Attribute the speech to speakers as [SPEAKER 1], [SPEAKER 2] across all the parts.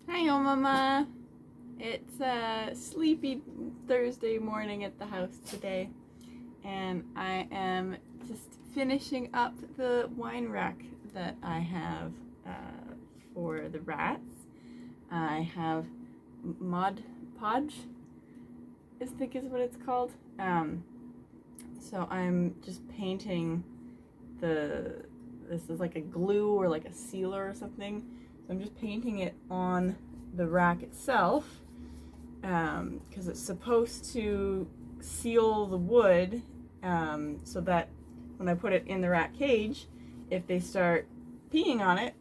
[SPEAKER 1] Hi, Omama. It's a sleepy Thursday morning at the house today, and I am just finishing up the wine rack that I have for the rats. I have Mod Podge, I think is what it's called. So I'm just painting this is like a glue or like a sealer or something. So I'm just painting it on the rack itself because it's supposed to seal the wood so that when I put it in the rat cage, if they start peeing on it,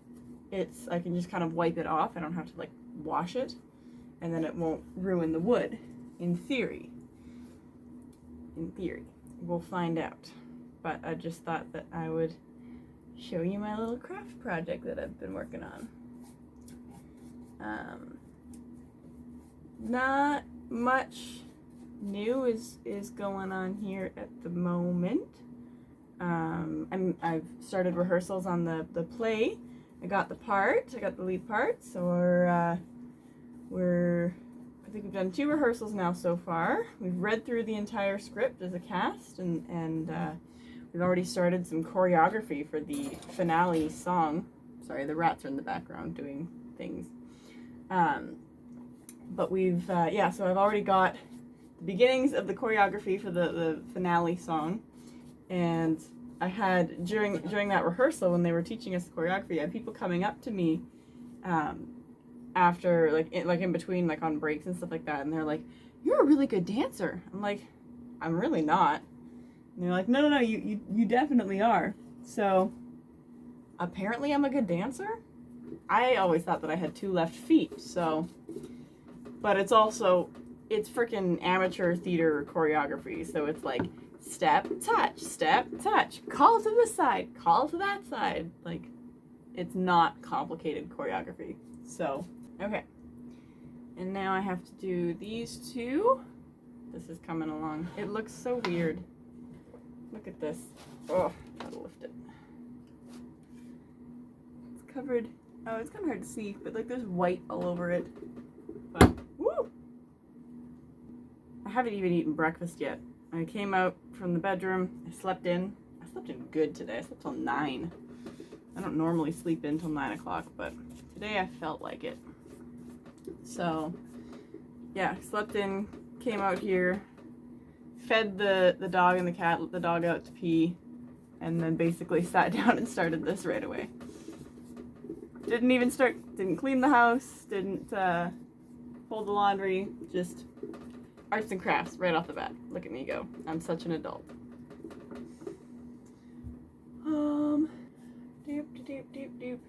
[SPEAKER 1] I can just kind of wipe it off. I don't have to like wash it, and then it won't ruin the wood. In theory, we'll find out. But I just thought that I would show you my little craft project that I've been working on. Not much new is going on here at the moment. I've started rehearsals on the play. I got the lead part, so I think we've done 2 rehearsals now so far. We've read through the entire script as a cast, and we've already started some choreography for the finale song. Sorry, the rats are in the background doing things. But we've, so I've already got the beginnings of the choreography for the finale song. And I had, during that rehearsal, when they were teaching us the choreography, I had people coming up to me after, in between, like on breaks and stuff like that. And they're like, "You're a really good dancer." I'm like, "I'm really not." And they're like, no, you definitely are. So apparently I'm a good dancer. I always thought that I had 2 left feet, so, but it's freaking amateur theater choreography, so it's like step, touch, call to this side, call to that side. Like, it's not complicated choreography. So, okay. And now I have to do these 2. This is coming along. It looks so weird. Look at this. Oh, gotta lift it. It's covered. Oh, it's kind of hard to see, but like there's white all over it. But, woo! I haven't even eaten breakfast yet. I came out from the bedroom. I slept in. Good today. I slept till 9. I don't normally sleep in till 9 o'clock, but today I felt like it. So, yeah, slept in, came out here, fed the dog and the cat, let the dog out to pee, and then basically sat down and started this right away. Didn't clean the house, didn't fold the laundry, just arts and crafts right off the bat. Look at me go. I'm such an adult. Doop, doop, doop, doop.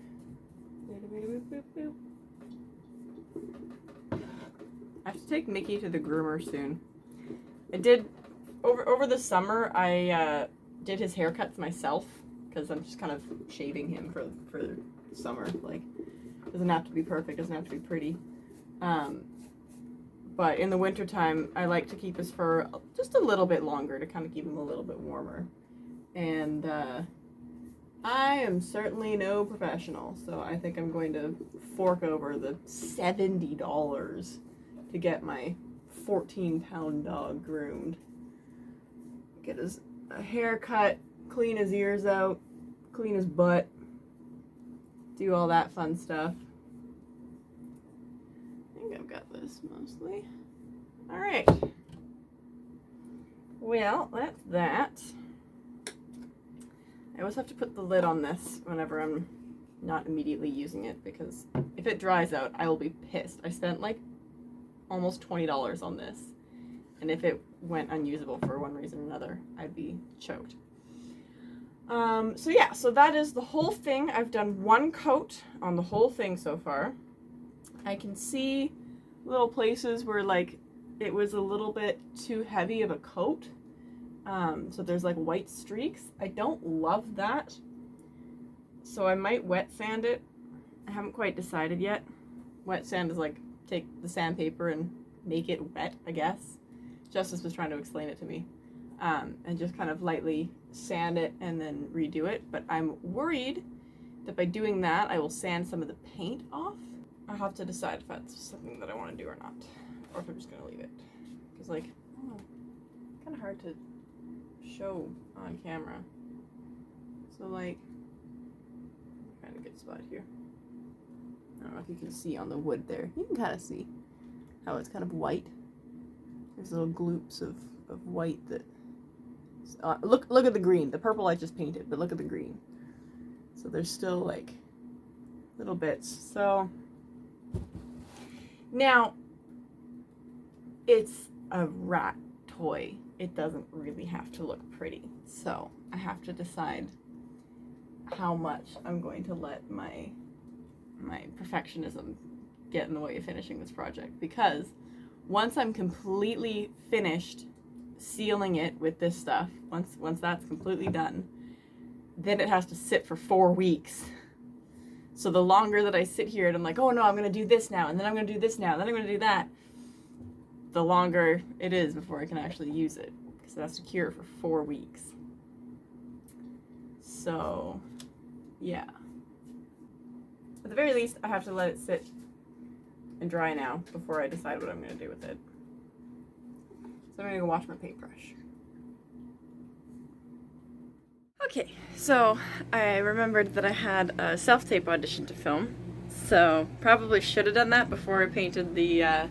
[SPEAKER 1] Boop, boop, boop. I have to take Mickey to the groomer soon. I did, over the summer, I did his haircuts myself, because I'm just kind of shaving him for summer. Like, doesn't have to be perfect, doesn't have to be pretty. But in the wintertime, I like to keep his fur just a little bit longer to kind of keep him a little bit warmer. And I am certainly no professional, so I think I'm going to fork over the $70 to get my 14-pound dog groomed. Get his haircut, clean his ears out, clean his butt, do all that fun stuff. I think I've got this mostly. Alright. Well, that's that. I always have to put the lid on this whenever I'm not immediately using it, because if it dries out, I will be pissed. I spent like almost $20 on this, and if it went unusable for one reason or another, I'd be choked. So that is the whole thing. I've done 1 coat on the whole thing so far. I can see little places where like it was a little bit too heavy of a coat. So there's like white streaks. I don't love that, so I might wet sand it. I haven't quite decided yet. Wet sand is like take the sandpaper and make it wet, I guess. Justice was trying to explain it to me. And just kind of lightly sand it and then redo it. But I'm worried that by doing that, I will sand some of the paint off. I have to decide if that's something that I want to do or not, or if I'm just gonna leave it. Because like, I don't know, it's kind of hard to show on camera. So like, kind of good spot here. I don't know if you can see on the wood there. You can kind of see how it's kind of white. There's little gloops of white that. Look at the green. The purple I just painted, but look at the green. So there's still like little bits. So now it's a rat toy. It doesn't really have to look pretty. So I have to decide how much I'm going to let my perfectionism get in the way of finishing this project, because once I'm completely finished sealing it with this stuff, once that's completely done, then it has to sit for 4 weeks. So the longer that I sit here and I'm like, oh no, I'm gonna do this now, and then I'm gonna do this now, and then I'm gonna do that, the longer it is before I can actually use it, because it has to cure for 4 weeks. So yeah, at the very least I have to let it sit and dry now before I decide what I'm gonna do with it. So I'm gonna go wash my paintbrush. Okay, so I remembered that I had a self-tape audition to film, so probably should have done that before I painted the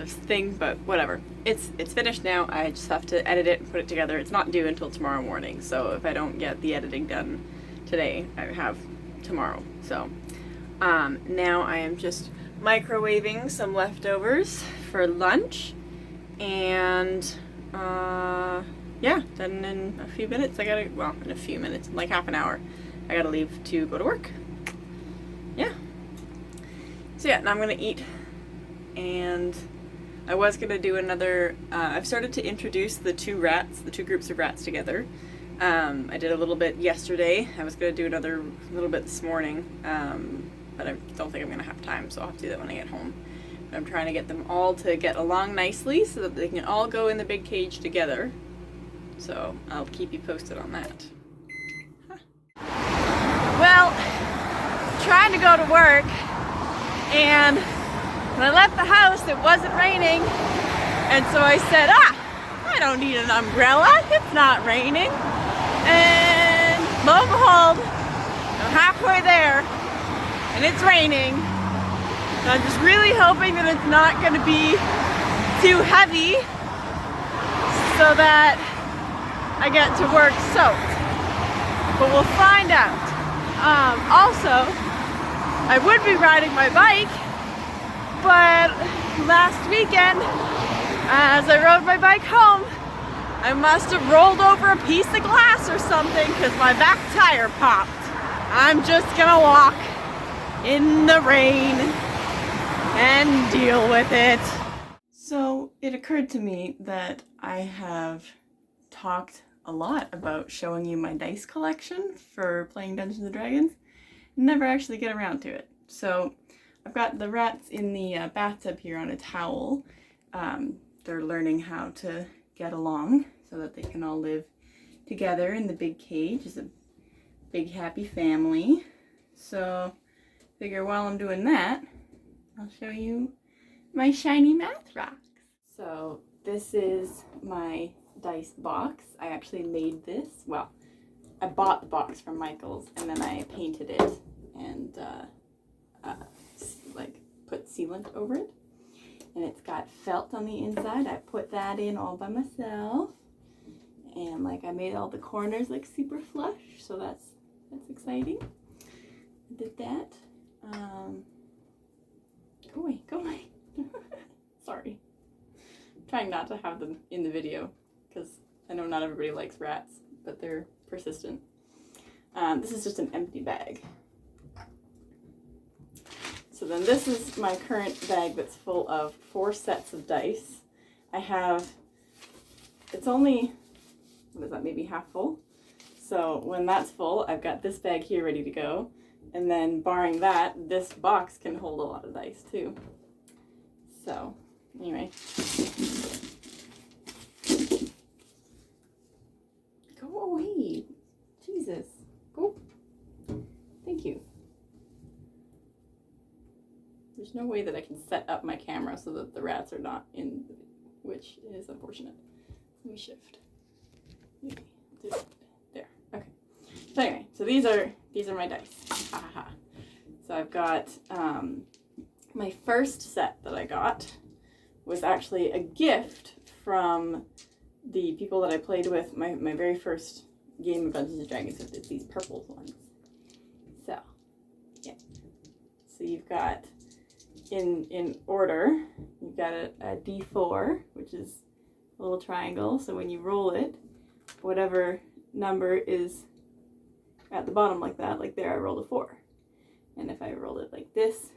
[SPEAKER 1] thing, but whatever. It's finished now. I just have to edit it and put it together. It's not due until tomorrow morning, so if I don't get the editing done today, I have tomorrow. So now I am just microwaving some leftovers for lunch, and yeah, then in a few minutes in a few minutes, like half an hour, I gotta leave to go to work. Yeah. So yeah, now I'm gonna eat, and I was gonna do another, I've started to introduce the two groups of rats together. I did a little bit yesterday. I was gonna do another little bit this morning, but I don't think I'm gonna have time, so I'll have to do that when I get home. But I'm trying to get them all to get along nicely so that they can all go in the big cage together. So I'll keep you posted on that. Huh. Well, trying to go to work, and when I left the house it wasn't raining, and so I said, I don't need an umbrella, it's not raining. And lo and behold, I'm halfway there and it's raining. And I'm just really hoping that it's not going to be too heavy so that I get to work soaked. But we'll find out. Also, I would be riding my bike, but last weekend, as I rode my bike home, I must have rolled over a piece of glass or something because my back tire popped. I'm just gonna walk in the rain and deal with it. So it occurred to me that I have talked a lot about showing you my dice collection for playing Dungeons & Dragons. Never actually get around to it. So I've got the rats in the bathtub here on a towel. They're learning how to get along so that they can all live together in the big cage as a big happy family. So figure while I'm doing that, I'll show you my shiny math rocks. So this is my dice box. I actually made this. Well, I bought the box from Michael's and then I painted it and like put sealant over it. And it's got felt on the inside. I put that in all by myself. And like I made all the corners like super flush, so that's exciting. I did that. Go away. Sorry. I'm trying not to have them in the video because I know not everybody likes rats, but they're persistent. This is just an empty bag. So then this is my current bag that's full of 4 sets of dice. I have, it's only, what is that, maybe half full? So when that's full, I've got this bag here ready to go. And then barring that, this box can hold a lot of dice too. So anyway. Go away. Jesus. Go. Thank you. There's no way that I can set up my camera so that the rats are not in, which is unfortunate. Let me shift. There. Okay. So anyway, so these are my dice. Ha ha ha. So I've got my first set that I got was actually a gift from the people that I played with my very first game of Dungeons and Dragons. It's these purple ones. So yeah. So you've got in order, you've got a D4, which is a little triangle. So when you roll it, whatever number is at the bottom like that, like there, I rolled a 4. And if I rolled it like this,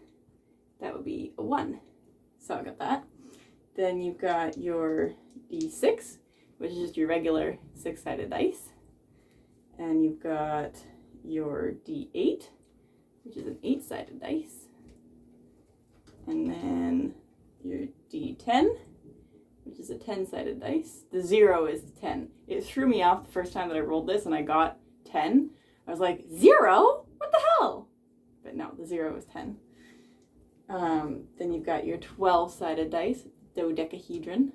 [SPEAKER 1] that would be a 1. So I got that. Then you've got your D6, which is just your regular 6-sided dice. And you've got your D8, which is an 8-sided dice. And then your D10, which is a 10-sided dice. The 0 is 10. It threw me off the first time that I rolled this and I got 10. I was like, 0? What the hell? But no, the 0 is 10. Then you've got your 12-sided dice, dodecahedron.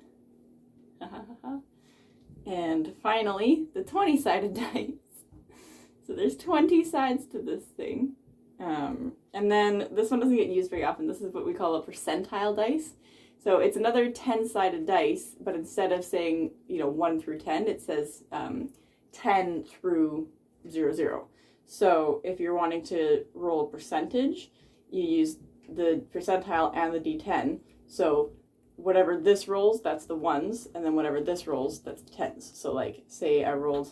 [SPEAKER 1] And finally, the 20-sided dice. So there's 20 sides to this thing. And then this one doesn't get used very often. This is what we call a percentile dice. So it's another 10-sided dice, but instead of saying, 1 through 10, it says 10 through 00. So if you're wanting to roll a percentage, you use the percentile and the D10. So whatever this rolls, that's the 1s, and then whatever this rolls, that's the 10s. So like, say I rolled,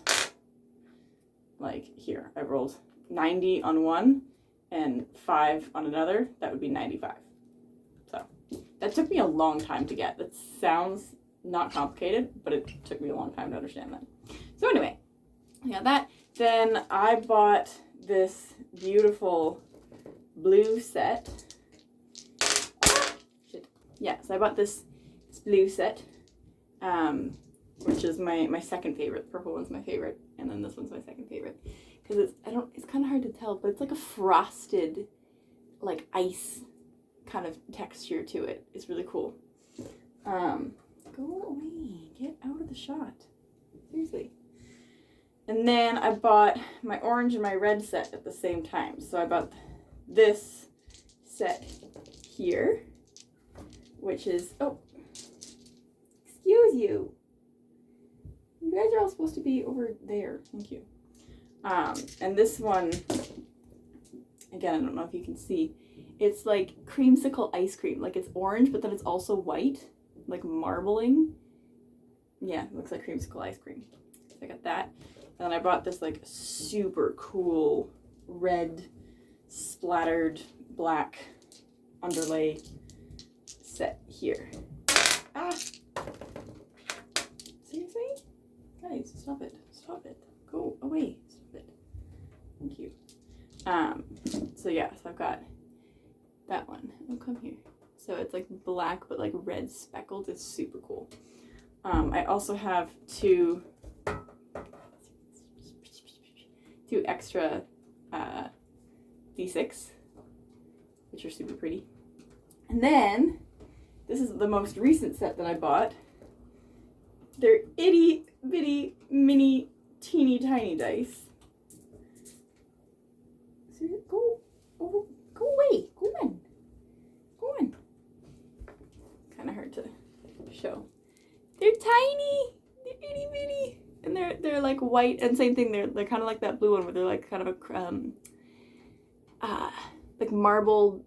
[SPEAKER 1] like here, I rolled 90 on one and 5 on another, that would be 95. So that took me a long time to get. That sounds not complicated, but it took me a long time to understand that. So anyway, yeah, that. Then I bought this beautiful blue set. Yeah, so I bought this blue set, which is my second favorite. The purple one's my favorite, and then this one's my second favorite. Because it's kind of hard to tell, but it's like a frosted, like ice kind of texture to it. It's really cool. Go away, get out of the shot. Seriously. And then I bought my orange and my red set at the same time. So I bought this set here, which is, oh, excuse you. You guys are all supposed to be over there. Thank you. And this one, again, I don't know if you can see, it's like creamsicle ice cream. Like it's orange, but then it's also white, like marbling. Yeah, it looks like creamsicle ice cream. So I got that. And then I bought this like super cool red splattered black underlay set here. Ah! Seriously? Guys, stop it. Stop it. Go away. Stop it. Thank you. So yeah, so I've got that one. Oh, come here. So it's like black but like red speckled. It's super cool. I also have two extra D6, which are super pretty. And then this is the most recent set that I bought. They're itty bitty mini teeny tiny dice. So go away. Go on. Kind of hard to show. They're tiny. They're itty bitty. And they're like white, and same thing, they're kind of like that blue one where they're like kind of a like marbled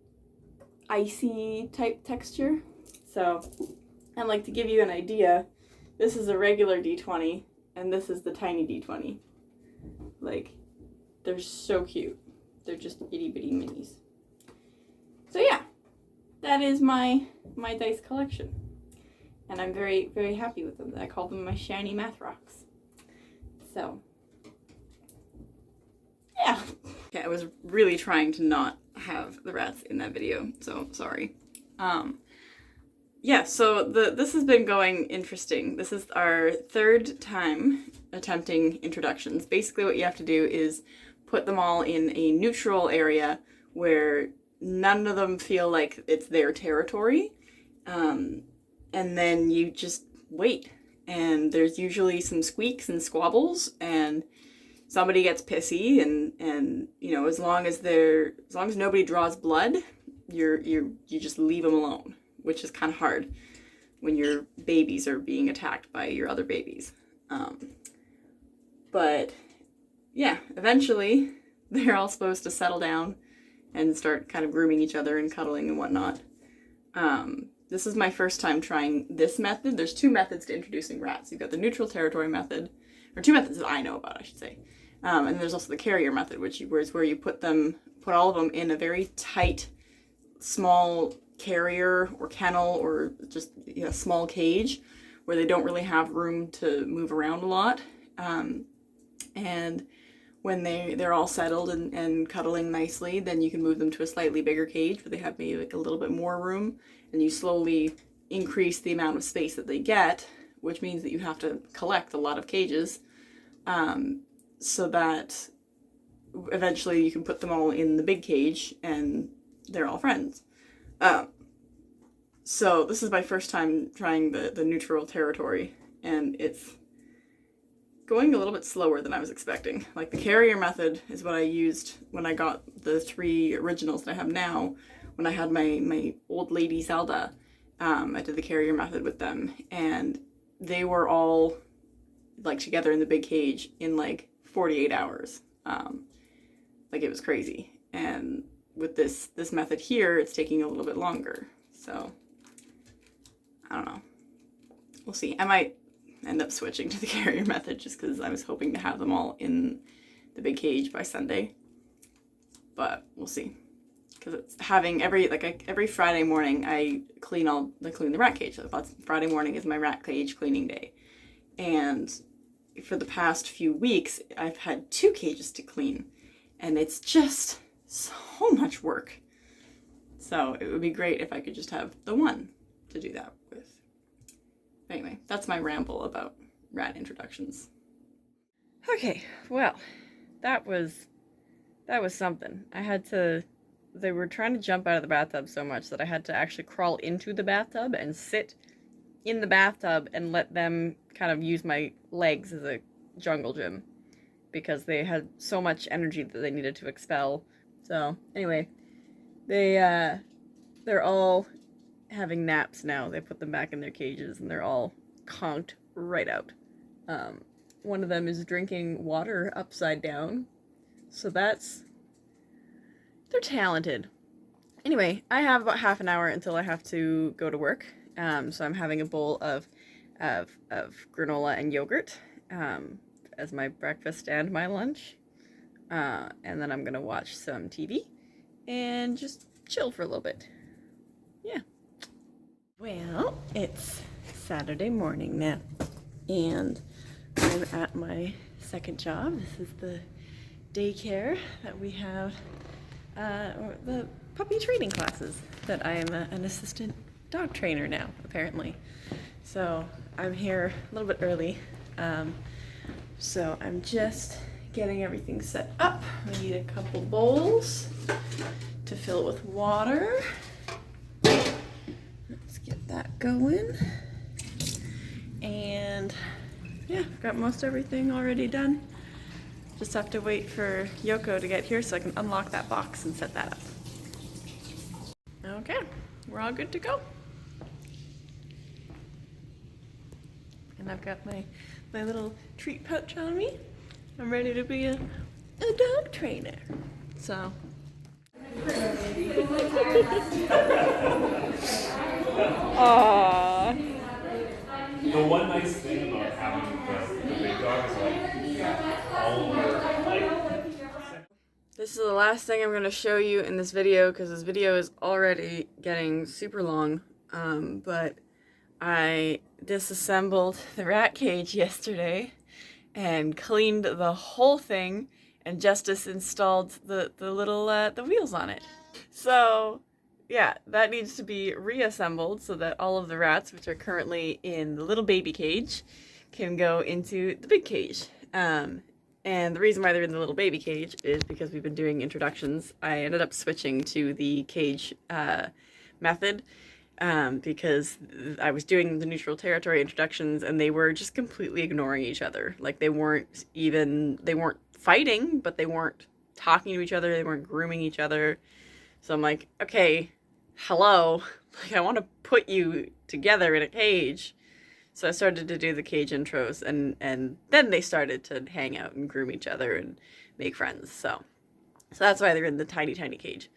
[SPEAKER 1] icy type texture. So, and like to give you an idea, this is a regular D20 and this is the tiny D20. Like, they're so cute. They're just itty bitty minis. So yeah, that is my dice collection. And I'm very, very happy with them. I call them my shiny math rocks. So, yeah. Okay, I was really trying to not have the rats in that video, so sorry. Yeah, so this has been going interesting. This is our third time attempting introductions. Basically what you have to do is put them all in a neutral area where none of them feel like it's their territory. And then you just wait, and there's usually some squeaks and squabbles, and somebody gets pissy, and you know, as long as nobody draws blood, you just leave them alone, which is kind of hard when your babies are being attacked by your other babies. But yeah, eventually they're all supposed to settle down and start kind of grooming each other and cuddling and whatnot. This is my first time trying this method. There's two methods to introducing rats. You've got the neutral territory method, or two methods that I know about, I should say. And there's also the carrier method, which is where you put all of them in a very tight, small carrier or kennel, or just a small cage where they don't really have room to move around a lot. And when they're all settled and cuddling nicely, then you can move them to a slightly bigger cage where they have maybe like a little bit more room, and you slowly increase the amount of space that they get, which means that you have to collect a lot of cages, so that eventually you can put them all in the big cage and they're all friends. So this is my first time trying the neutral territory, and it's going a little bit slower than I was expecting. Like, the carrier method is what I used when I got the 3 originals that I have now. When I had my old lady Zelda, I did the carrier method with them, and they were all like together in the big cage in like 48 hours. Like, it was crazy. And with this method here, it's taking a little bit longer. So I don't know. We'll see. I might end up switching to the carrier method just because I was hoping to have them all in the big cage by Sunday. But we'll see. Because it's having every Friday morning I clean the rat cage. So Friday morning is my rat cage cleaning day. And for the past few weeks, I've had 2 cages to clean. And it's just so much work. So it would be great if I could just have the one to do that with. Anyway, that's my ramble about rat introductions. Okay, well, that was something. They were trying to jump out of the bathtub so much that I had to actually crawl into the bathtub and sit in the bathtub and let them kind of use my legs as a jungle gym, because they had so much energy that they needed to expel. So anyway, they're all having naps now. They put them back in their cages and they're all conked right out. One of them is drinking water upside down, so they're talented. Anyway, I have about half an hour until I have to go to work. So I'm having a bowl of granola and yogurt as my breakfast and my lunch. And then I'm gonna watch some TV and just chill for a little bit. Yeah. Well, it's Saturday morning now, and I'm at my second job. This is the daycare that we have, the puppy training classes that I am an assistant dog trainer now, apparently. So I'm here a little bit early. So I'm just getting everything set up. We need a couple bowls to fill with water. Let's get that going. And yeah, got most everything already done. Just have to wait for Yoko to get here so I can unlock that box and set that up. Okay, we're all good to go. And I've got my little treat pouch on me. I'm ready to be a dog trainer. So. Aww.
[SPEAKER 2] The one nice thing about having the big dog is all over
[SPEAKER 1] This is the last thing I'm going to show you in this video, because this video is already getting super long. But I disassembled the rat cage yesterday and cleaned the whole thing, and Justice installed the little the wheels on it. So yeah, that needs to be reassembled so that all of the rats, which are currently in the little baby cage, can go into the big cage.
[SPEAKER 3] And the reason why they're in the little baby cage is because we've been doing introductions. I ended up switching to the cage method because I was doing the neutral territory introductions and they were just completely ignoring each other. Like they weren't fighting, but they weren't talking to each other. They weren't grooming each other. So I'm like, okay, hello, like I want to put you together in a cage. So I started to do the cage intros, and then they started to hang out and groom each other and make friends. So that's why they're in the tiny, tiny cage.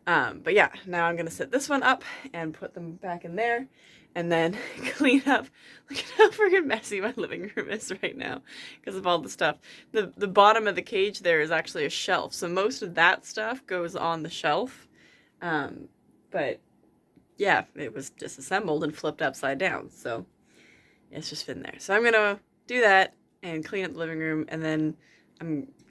[SPEAKER 3] But yeah, now I'm going to set this one up and put them back in there and then clean up. Look at how freaking messy my living room is right now because of all the stuff. The bottom of the cage there is actually a shelf. So most of that stuff goes on the shelf. But yeah, it was disassembled and flipped upside down. So it's just in there. So I'm going to do that and clean up the living room, and then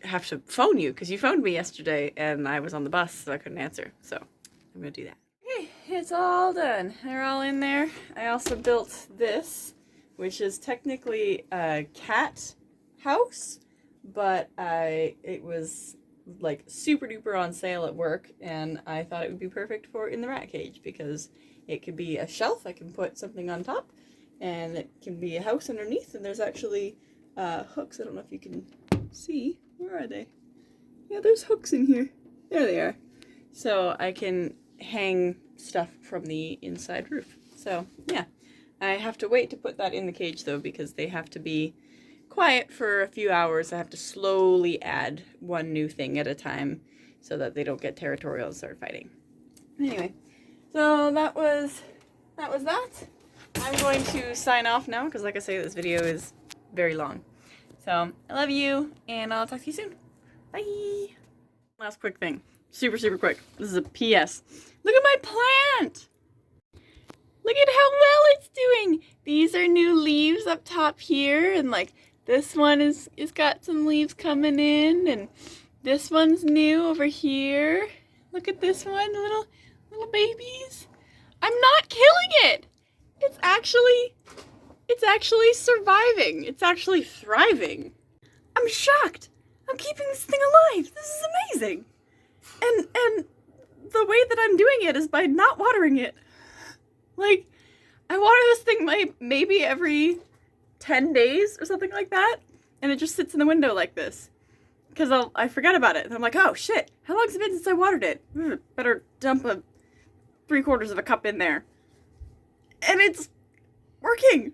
[SPEAKER 3] have to phone you because you phoned me yesterday and I was on the bus, so I couldn't answer. So I'm going to do that. Okay, it's all done. They're all in there. I also built this, which is technically a cat house, but it was like super duper on sale at work, and I thought it would be perfect for in the rat cage because it could be a shelf. I can put something on top, and it can be a house underneath, and there's actually hooks. I don't know if you can see. Where are they? Yeah, there's hooks in here. There they are. So I can hang stuff from the inside roof. So yeah, I have to wait to put that in the cage though because they have to be quiet for a few hours. I have to slowly add one new thing at a time so that they don't get territorial and start fighting. Anyway, so that was that. I'm going to sign off now because like I say, this video is very long. So I love you and I'll talk to you soon. Bye. Last quick thing. Super, super quick. This is a PS. Look at my plant! Look at how well it's doing! These are new leaves up top here, and like this one is got some leaves coming in, and this one's new over here. Look at this one, little babies. I'm not killing it! It's actually surviving. It's actually thriving. I'm shocked. I'm keeping this thing alive. This is amazing. And the way that I'm doing it is by not watering it. Like, I water this thing maybe every 10 days or something like that, and it just sits in the window like this. Because I forget about it, and I'm like, oh shit, how long's it been since I watered it? Better dump 3/4 of a cup in there. And it's working!